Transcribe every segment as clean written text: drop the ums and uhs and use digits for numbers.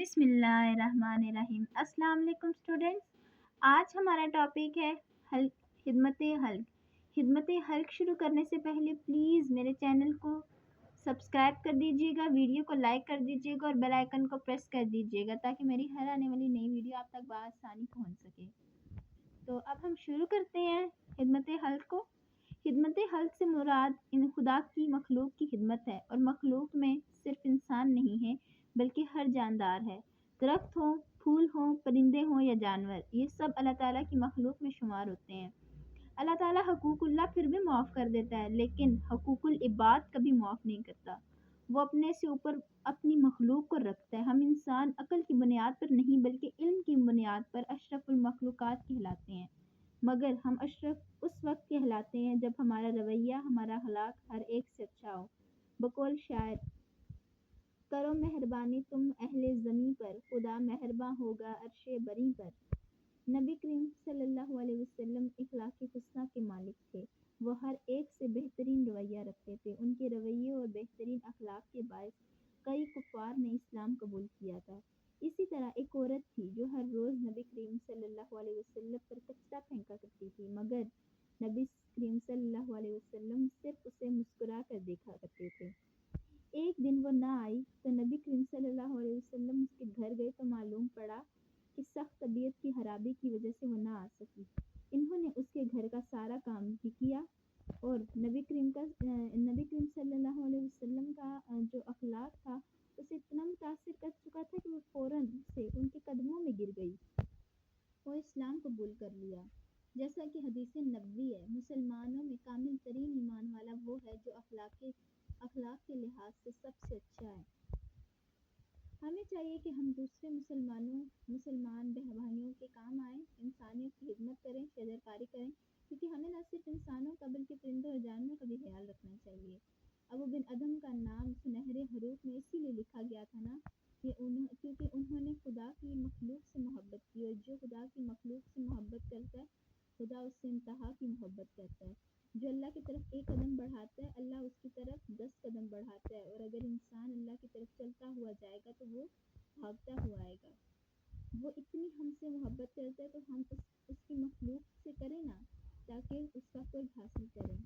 बिस्मिल्लाहिर्रहमानिर्रहीम। अस्सलाम वालेकुम स्टूडेंट्स। आज हमारा टॉपिक है खिदमत हल्क। खिदमत हल्क शुरू करने से पहले प्लीज़ मेरे चैनल को सब्सक्राइब कर दीजिएगा, वीडियो को लाइक कर दीजिएगा और बेल आइकन को प्रेस कर दीजिएगा ताकि मेरी हर आने वाली नई वीडियो आप तक बआसानी पहुंच सके। तो अब हम शुरू करते हैं खिदमत हल्क को। खिदमत हल्क से मुराद इन खुदा की मखलूक की खिदमत है, और मखलूक में सिर्फ इंसान नहीं है बल्कि हर जानदार है। दरख्त हों, फूल हों, परिंदे हों या जानवर, ये सब अल्लाह ताला की मखलूक में शुमार होते हैं। अल्लाह ताला हकूकुल्लाह फिर भी माफ़ कर देता है, लेकिन हकूकुल इबाद कभी माफ़ नहीं करता। वो अपने से ऊपर अपनी मखलूक को रखता है। हम इंसान अक्ल की बुनियाद पर नहीं बल्कि इल्म की बुनियाद पर अशरफुल मखलूकात कहलाते हैं, मगर हम अशरफ उस वक्त कहलाते हैं जब हमारा रवैया, हमारा अखलाक हर एक से अच्छा हो। बकौल शायर, करो मेहरबानी तुम अहले ज़मीं पर, खुदा मेहरबान होगा अर्शे बरी पर। नबी करीम सल्लल्लाहु अलैहि वसल्लम इखलाक़ हुस्ना के मालिक थे। वो हर एक से बेहतरीन रवैया रखते थे। उनके रवैये और बेहतरीन अखलाक के बायस कई कुफ़ार ने इस्लाम कबूल किया था। इसी तरह एक औरत थी जो हर रोज़ नबी करीम सल्लल्लाहु अलैहि वसल्लम पर कचरा फेंका करती थी, मगर नबी करीम सल्लल्लाहु अलैहि वसल्लम सिर्फ उसे मुस्कुरा कर देखा करते थे। एक दिन वो ना आई तो नबी करीम सल्लल्लाहु अलैहि वसल्लम उसके घर गए तो मालूम पड़ा कि सख्त तबीयत की खराबी की वजह से वो ना आ सकी। इन्होंने उसके घर का सारा काम भी किया, और नबी करीम सल्लल्लाहु अलैहि वसल्लम का जो अखलाक था उसे इतना मुतासिर कर चुका था कि वो फ़ौरन से उनके कदमों में गिर गई और इस्लाम कबूल कर लिया। जैसा कि हदीस नबवी है, मुसलमानों में कामिल तरीन ईमान वाला वो है जो अखलाक के लिहाज से सबसे अच्छा है। हमें चाहिए कि हम दूसरे मुसलमान भाइयों के काम आएँ, इंसानियत की खिदमत करें, शजरकारी करें, क्योंकि हमें न सिर्फ इंसानों का बल्कि परिंदों और जानवरों का भी ख्याल रखना चाहिए। अबू बिन अदम का नाम सुनहरे हरूफ में इसीलिए लिखा गया था ना क्योंकि उन्होंने खुदा की मखलूक से मोहब्बत की, और जो खुदा की मखलूक से मोहब्बत करता है खुदा उससे इंतहा की मोहब्बत करता है। जो अल्लाह की तरफ एक कदम बढ़ाता है, अल्लाह उसकी तरफ 10 कदम बढ़ाता है, और अगर इंसान अल्लाह की तरफ चलता हुआ जाएगा तो वो भागता हुआ आएगा। वो इतनी हमसे मोहब्बत करता है तो हम उसकी मखलूक से करें ना, ताकि उसका फर्ज हासिल करें।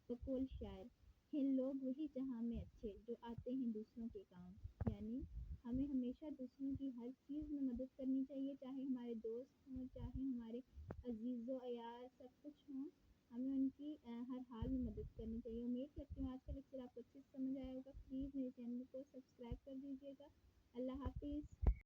बकौल शायर, हैं लोग वही जहाँ में अच्छे जो आते हैं दूसरों के काम। यानी हमें हमेशा दूसरों की हर चीज़ में मदद करनी चाहिए, चाहे हमारे दोस्त हों, चाहे हमारे अजीज़ो अयार सब कुछ हों, हमें उनकी हर हाल में मदद करनी चाहिए। उम्मीद करती हूँ आज का लेक्चर आपको अच्छे से समझ आया होगा। प्लीज़ मेरे चैनल को सब्सक्राइब कर दीजिएगा। अल्लाह हाफिज़।